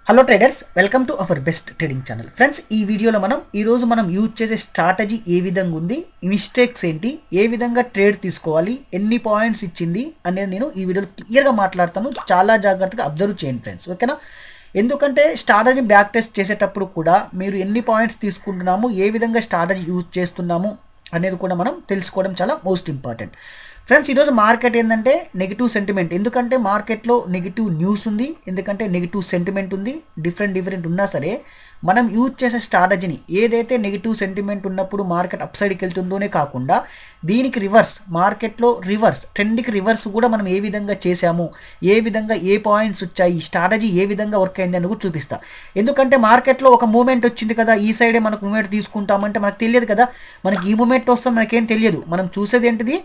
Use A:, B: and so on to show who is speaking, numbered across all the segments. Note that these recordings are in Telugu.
A: Hello traders, welcome to our best trading channel. Friends, ఈ వీడియోలో మనం యూజ్ చేసే స్ట్రాటజీ ఏ విధంగా ఉంది, మిస్టేక్స్ ఏంటి, ఏ విధంగా ట్రేడ్ తీసుకోవాలి, ఎన్ని పాయింట్స్ ఇచ్చింది అనేది నేను ఈ వీడియోలో క్లియర్గా మాట్లాడతాను. చాలా జాగ్రత్తగా అబ్జర్వ్ చేయండి ఫ్రెండ్స్, ఓకేనా? ఎందుకంటే స్ట్రాటజీ బ్యాక్ టెస్ట్ చేసేటప్పుడు కూడా మీరు ఎన్ని పాయింట్స్ తీసుకుంటున్నాము, ఏ విధంగా స్ట్రాటజీ యూజ్ చేస్తున్నాము అనేది కూడా మనం తెలుసుకోవడం చాలా మోస్ట్ ఇంపార్టెంట్. ఫ్రెండ్స్, ఈరోజు మార్కెట్ ఏంటంటే నెగిటివ్ సెంటిమెంట్. ఎందుకంటే మార్కెట్లో నెగిటివ్ న్యూస్ ఉంది, ఎందుకంటే నెగిటివ్ సెంటిమెంట్ ఉంది. డిఫరెంట్ ఉన్నా సరే మనం యూజ్ చేసే స్ట్రాటజీని ఏదైతే నెగిటివ్ సెంటిమెంట్ ఉన్నప్పుడు మార్కెట్ అప్ సైడ్కి వెళ్తుందోనే కాకుండా దీనికి రివర్స్, మార్కెట్లో రివర్స్, ట్రెండ్కి రివర్స్ కూడా మనం ఏ విధంగా చేసాము, ఏ విధంగా ఏ పాయింట్స్ వచ్చాయి, స్ట్రాటజీ ఏ విధంగా వర్క్ అయింది అని కూడా చూపిస్తా. ఎందుకంటే మార్కెట్లో ఒక మూమెంట్ వచ్చింది కదా, ఈ సైడే మనకు మూమెంట్ తీసుకుంటామంటే మనకు తెలియదు కదా. మనకి ఈ మూమెంట్ వస్తే మనకేం తెలియదు. మనం చూసేది ఏంటిది?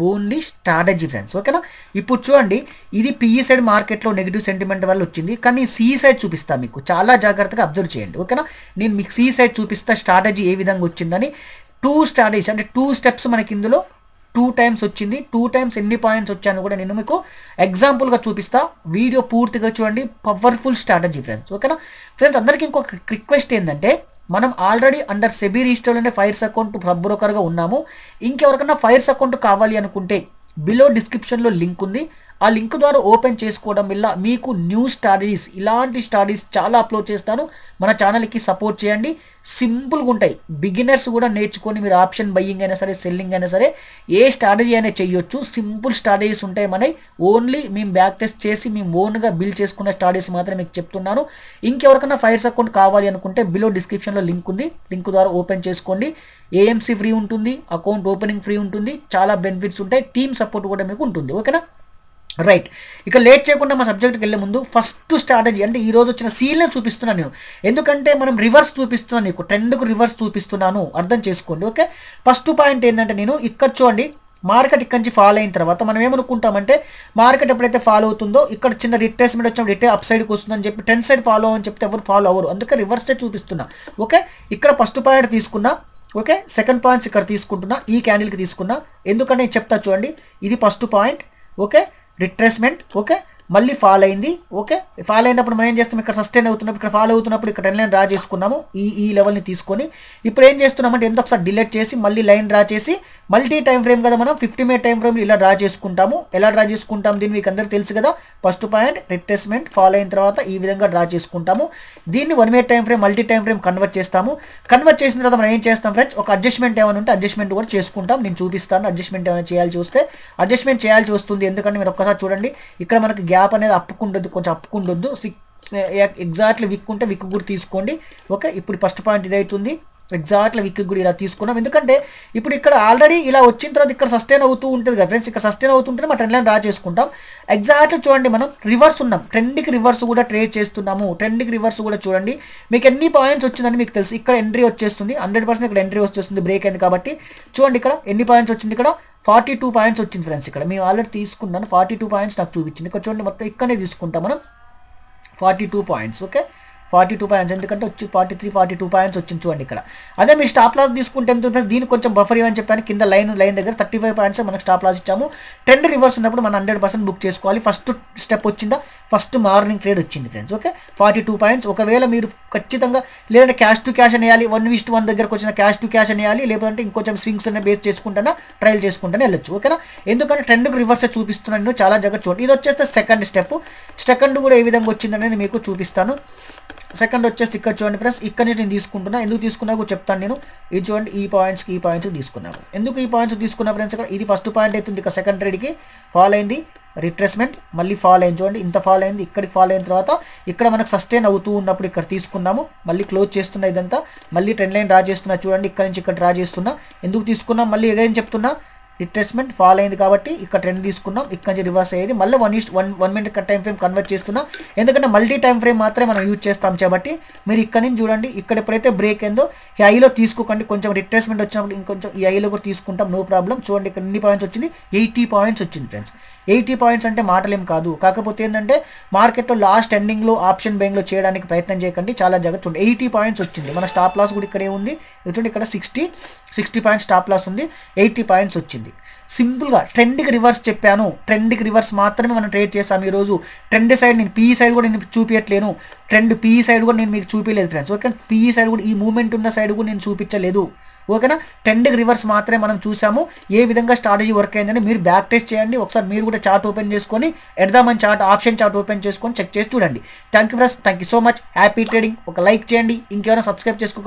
A: ఓన్లీ స్ట్రాటజీ ఫ్రెండ్స్, ఓకేనా? ఇప్పుడు చూడండి, ఇది పిఈ సైడ్ మార్కెట్లో నెగిటివ్ సెంటిమెంట్ వల్ల వచ్చింది, కానీ సి సైడ్ చూపిస్తా. మీకు చాలా జాగ్రత్తగా అబ్జర్వ్ చేయండి, ఓకేనా? నేను మీకు సి సైడ్ చూపిస్తా స్ట్రాటజీ ఏ విధంగా వచ్చిందని. 2 స్ట్రాటజీస్ అంటే 2 స్టెప్స్ మనకి ఇందులో 2 టైమ్స్ వచ్చింది. 2 టైమ్స్ ఎన్ని పాయింట్స్ వచ్చాయని కూడా నేను మీకు ఎగ్జాంపుల్గా చూపిస్తా. వీడియో పూర్తిగా చూడండి. పవర్ఫుల్ స్ట్రాటజీ ఫ్రెండ్స్, ఓకేనా? ఫ్రెండ్స్, అందరికీ ఇంకొక రిక్వెస్ట్ ఏంటంటే, మనం ఆల్రెడీ అండర్ సెబీ రిజిస్టర్లోనే ఫైర్స్ అకౌంట్ సబ్ బ్రోకర్గా ఉన్నాము. ఇంకెవరికైనా ఫైర్స్ అకౌంట్ కావాలి అనుకుంటే బిలో డిస్క్రిప్షన్లో లింక్ ఉంది. ఆ లింక్ ద్వారా ఓపెన్ చేసుకోవడం వల్ల మీకు న్యూ స్ట్రాటజీస్, ఇలాంటి స్ట్రాటజీస్ చాలా అప్లోడ్ చేస్తాను. మన ఛానల్కి సపోర్ట్ చేయండి. సింపుల్గా ఉంటాయి. బిగినర్స్ కూడా నేర్చుకొని మీరు ఆప్షన్ బయ్యింగ్ అయినా సరే, సెల్లింగ్ అయినా సరే, ఏ స్ట్రాటజీ అయినా చేయొచ్చు. సింపుల్ స్ట్రాటజీస్ ఉంటాయి మనవి. ఓన్లీ మేము బ్యాక్ టెస్ట్ చేసి మేము ఓన్గా బిల్డ్ చేసుకున్న స్ట్రాటజీస్ మాత్రం మీకు చెప్తున్నాను. ఇంకెవరికైనా ఫైర్స్ అకౌంట్ కావాలి అనుకుంటే బిలో డిస్క్రిప్షన్లో లింక్ ఉంది. లింక్ ద్వారా ఓపెన్ చేసుకోండి. ఏఎంసీ ఫ్రీ ఉంటుంది, అకౌంట్ ఓపెనింగ్ ఫ్రీ ఉంటుంది, చాలా బెనిఫిట్స్ ఉంటాయి. టీమ్ సపోర్ట్ కూడా మీకు ఉంటుంది, ఓకేనా? రైట్, ఇక లేట్ చేయకుండా మా సబ్జెక్ట్కి వెళ్ళే ముందు ఫస్ట్ స్ట్రాటజీ అంటే ఈరోజు వచ్చిన సీల్నే చూపిస్తున్నాను నేను. ఎందుకంటే మనం రివర్స్ చూపిస్తున్నాను, నీకు ట్రెండ్కు రివర్స్ చూపిస్తున్నాను, అర్థం చేసుకోండి, ఓకే? ఫస్ట్ పాయింట్ ఏంటంటే, నేను ఇక్కడ చూడండి, మార్కెట్ ఇక్కడ నుంచి ఫాలో అయిన తర్వాత మనం ఏమనుకుంటామంటే, మార్కెట్ ఎప్పుడైతే ఫాలో అవుతుందో ఇక్కడ చిన్న రిట్రేస్మెంట్ వచ్చినప్పుడు రిటే అప్ సైడ్కి వస్తుందని చెప్పి ట్రెండ్ సైడ్ ఫాలో అని చెప్తే ఎవరు ఫాలో అవ్వరు. అందుకే రివర్స్ సైడ్ చూపిస్తున్నా, ఓకే? ఇక్కడ ఫస్ట్ పాయింట్ తీసుకున్నా, ఓకే? సెకండ్ పాయింట్స్ ఇక్కడ తీసుకుంటున్నా, ఈ క్యాండిల్కి తీసుకున్నా. ఎందుకంటే నేను చెప్తా చూడండి, ఇది first point, okay? Retracement, okay? మళ్ళీ ఫాల్ అయింది, ఓకే? ఫాల్ అయినప్పుడు మనం ఏం చేస్తాం, ఇక్కడ సస్టైన్ అవుతున్నప్పుడు, ఇక్కడ ఫాలో అవుతున్నప్పుడు ఇక్కడ ట్రెండ్ లైన్ డ్రా చేసుకున్నాము. ఈ లెవెల్ని తీసుకొని ఇప్పుడు ఏం చేస్తున్నామంటే ఎంత ఒకసారి డిలీట్ చేసి మళ్ళీ లైన్ డ్రా చేసి మల్టీ టైం ఫ్రేమ్ కదా, మనం 50 మినిట్ టైం ఫ్రేమ్ ఇలా డ్రా చేసుకుంటాము. ఎలా డ్రా చేసుకుంటాం దీన్ని మీకు అందరికీ తెలుసు కదా. ఫస్ట్ పాయింట్ రిట్రేస్మెంట్, ఫాల్ అయిన తర్వాత ఈ విధంగా డ్రా చేసుకుంటాము. దీన్ని 1 minute time frame, multi time frame convert చేస్తాము. కన్వర్ట్ చేసిన తర్వాత మనం ఏం చేస్తాం ఫ్రెండ్స్, ఒక అడ్జస్ట్మెంట్ ఏమైనా ఉంటే అడ్జస్ట్మెంట్ కూడా చేసుకుంటాం. నేను చూపిస్తాను అడ్జస్ట్మెంట్ ఏమైనా చేయాల్సి వస్తే. అడ్జస్ట్మెంట్ చేయాల్సి వస్తుంది ఎందుకంటే మీరు ఒక్కసారి చూడండి, ఇక్కడ మనకి గ్యాప్ అనేది అప్పుకుండొద్దు, కొంచెం అప్పుకుండొద్దు. ఎగ్జాక్ట్లీ విక్ ఉంటే విక్ కూడా తీసుకోండి, ఓకే? ఇప్పుడు ఫస్ట్ పాయింట్ ఇది అవుతుంది. ఎగ్జాక్ట్లీ విక్ కూడా ఇలా తీసుకున్నాం. ఎందుకంటే ఇప్పుడు ఇక్కడ ఆల్రెడీ ఇలా వచ్చిన తర్వాత ఇక్కడ సస్టైన్ అవుతూ ఉంటుంది కదా ఫ్రెండ్స్. ఇక్కడ సస్టైన్ అవుతుంటే మా ట్రెండ్ లైన్ డ్రా చేసుకుంటాం. ఎగ్జాక్ట్లీ చూడండి, మనం రివర్స్ ఉన్నాం, ట్రెండ్కి రివర్స్ కూడా ట్రేడ్ చేస్తున్నాము. ట్రెండ్కి రివర్స్ కూడా చూడండి, మీకు ఎన్ని పాయింట్స్ వచ్చిందని మీకు తెలుసు. ఇక్కడ ఎంట్రీ వచ్చేస్తుంది, 100% ఇక్కడ ఎంట్రీ వచ్చేస్తుంది, బ్రేక్ అయింది కాబట్టి. చూడండి ఇక్కడ ఎన్ని పాయింట్స్ వచ్చింది, ఇక్కడ 42 పాయింట్స్ వచ్చింది ఫ్రెండ్స్. ఇక్కడ మేము ఆల్రెడీ తీసుకున్నాను, 42 పాయింట్స్ నాకు చూపించింది. ఇక్కడ చూడండి, మొత్తం ఇక్కడనే తీసుకుంటాం మనం 42 పాయింట్స్, ఓకే? 42 పాయింట్స్, ఎందుకంటే వచ్చి 42 పాయింట్స్ వచ్చింది చూడండి ఇక్కడ. అదే మీరు స్టాప్ లాస్ తీసుకుంటే ఎంత ఉంటుంది, దీనికి కొంచెం బఫర్ ఇవ్వని చెప్పాను. కింద లైన్ దగ్గర 35 పాయింట్స్ మనకు స్టాప్ లాస్ ఇచ్చాము. ట్రెండ్ రివర్స్ ఉన్నప్పుడు మనం 100% బుక్ చేసుకోవాలి. ఫస్ట్ స్టెప్ వచ్చిందా, ఫస్ట్ మార్నింగ్ ట్రేడ్ వచ్చింది ఫ్రెండ్స్, ఓకే? 42 పాయింట్స్. ఒకవేళ మీరు ఖచ్చితంగా లేదంటే క్యాష్ టు క్యాష్ అనేయాలి, 1:1 దగ్గరకు వచ్చిన క్యాష్ టు క్యాష్ అనేయాలి, లేదంటే ఇంకొంచెం స్వింగ్స్ అనే బేస్ చేసుకుంటానా, ట్రయల్ చేసుకుంటానే వెళ్ళొచ్చు, ఓకేనా? ఎందుకంటే ట్రెండ్కి రివర్స్ చూపిస్తున్నాను, చాలా జాగ్రత్త చూడండి. ఇది వచ్చేస్తే సెకండ్ స్టెప్. సెకండ్ కూడా ఏ విధంగా వచ్చిందనేది మీకు చూపిస్తాను. సెకండ్ వచ్చేసి ఇక్కడ చూడండి ఫ్రెండ్స్, ఇక్కడ నుంచి నేను తీసుకుంటున్నా. ఎందుకు తీసుకున్నా కూడా చెప్తాను నేను. ఇది చూడండి, ఈ పాయింట్స్ తీసుకున్నాను. ఎందుకు ఈ పాయింట్స్ తీసుకున్నా ఫ్రెండ్స్, ఇక్కడ ఇది ఫస్ట్ పాయింట్ అవుతుంది. ఇక్కడ సెకండ్ ట్రేడ్కి ఫాల్ అయింది, రిట్రేస్మెంట్, మళ్ళీ ఫాల్ అయింది. చూడండి, ఇంత ఫాల్ అయింది. ఇక్కడికి ఫాల్ అయిన తర్వాత ఇక్కడ మనకు సస్టైన్ అవుతూ ఉన్నప్పుడు ఇక్కడ తీసుకున్నాము. మళ్ళీ క్లోజ్ చేస్తున్నా, ఇదంతా మళ్ళీ ట్రెండ్ లైన్ డ్రా చేస్తున్నా. చూడండి, ఇక్కడ నుంచి ఇక్కడ డ్రా చేస్తున్నా. ఎందుకు తీసుకున్నాం మళ్ళీ ఏదైనా చెప్తున్నా, రిట్రేస్మెంట్ ఫాల్ అయింది కాబట్టి ఇక్కడ ట్రెండ్ తీసుకున్నాం. ఇక్కడ నుంచి రివర్స్ అయ్యేది, మళ్ళీ 1 మినిట్ టైం ఫ్రేమ్ కన్వర్ట్ చేస్తున్నా. ఎందుకంటే మల్టీ టైం ఫ్రేమ్ మాత్రమే మనం యూజ్ చేస్తాం కాబట్టి. మీరు ఇక్కడ నుంచి చూడండి, ఇక్కడ ఎప్పుడైతే బ్రేక్ అయిందో ఈ ఐలో తీసుకోకండి. కొంచెం రిట్రేస్మెంట్ వచ్చినప్పుడు ఇంకొంచెం ఈ ఐలో కూడా తీసుకుంటాం, నో ప్రాబ్లం. చూడండి, ఇక్కడ ఎన్ని పాయింట్స్ వచ్చింది, 80 పాయింట్స్ వచ్చింది ఫ్రెండ్స్. 80 పాయింట్స్ అంటే మాటలేం కాదు. కాకపోతే ఏంటంటే మార్కెట్లో లాస్ట్ ఎండింగ్లో ఆప్షన్ బయింగ్లో చేయడానికి ప్రయత్నం చేయకండి, చాలా జాగ్రత్త. చూడండి, 80 పాయింట్స్ వచ్చింది. మన స్టాప్ లాస్ కూడా ఇక్కడే ఉంది. చూడండి, ఇక్కడ 60 పాయింట్స్ స్టాప్ లాస్ ఉంది, 80 పాయింట్స్ వచ్చింది. సింపుల్గా ట్రెండ్కి రివర్స్ చెప్పాను. ట్రెండ్కి రివర్స్ మాత్రమే మనం ట్రేడ్ చేసాము ఈరోజు. ట్రెండ్ సైడ్ నేను పీఈ సైడ్ కూడా నేను చూపించట్లేను. ట్రెండ్ పీఈ సైడ్ కూడా నేను మీకు చూపించలేదు ఫ్రెండ్స్. ఓకే, పీఈ సైడ్ కూడా ఈ మూమెంట్ ఉన్న సైడ్ కూడా నేను చూపించలేదు. ఓకేనా, ట్రెండ్కి రివర్స్ మాత్రమే మనం చూసాము. ఏ విధంగా స్ట్రాటజీ వర్క్ అయిందని మీరు బ్యాక్ టెస్ట్ చేయండి. ఒకసారి మీరు కూడా చార్ట్ ఓపెన్ చేసుకొని ఎడదామని చార్ట్ ఆప్షన్ చార్ట్ ఓపెన్ చేసుకొని చెక్ చేసి చూడండి. Thank you friends, thank you so much. Happy trading. ఒక లైక్ చేయండి. ఇంకేమైనా సబ్స్క్రైబ్ చేసుకోక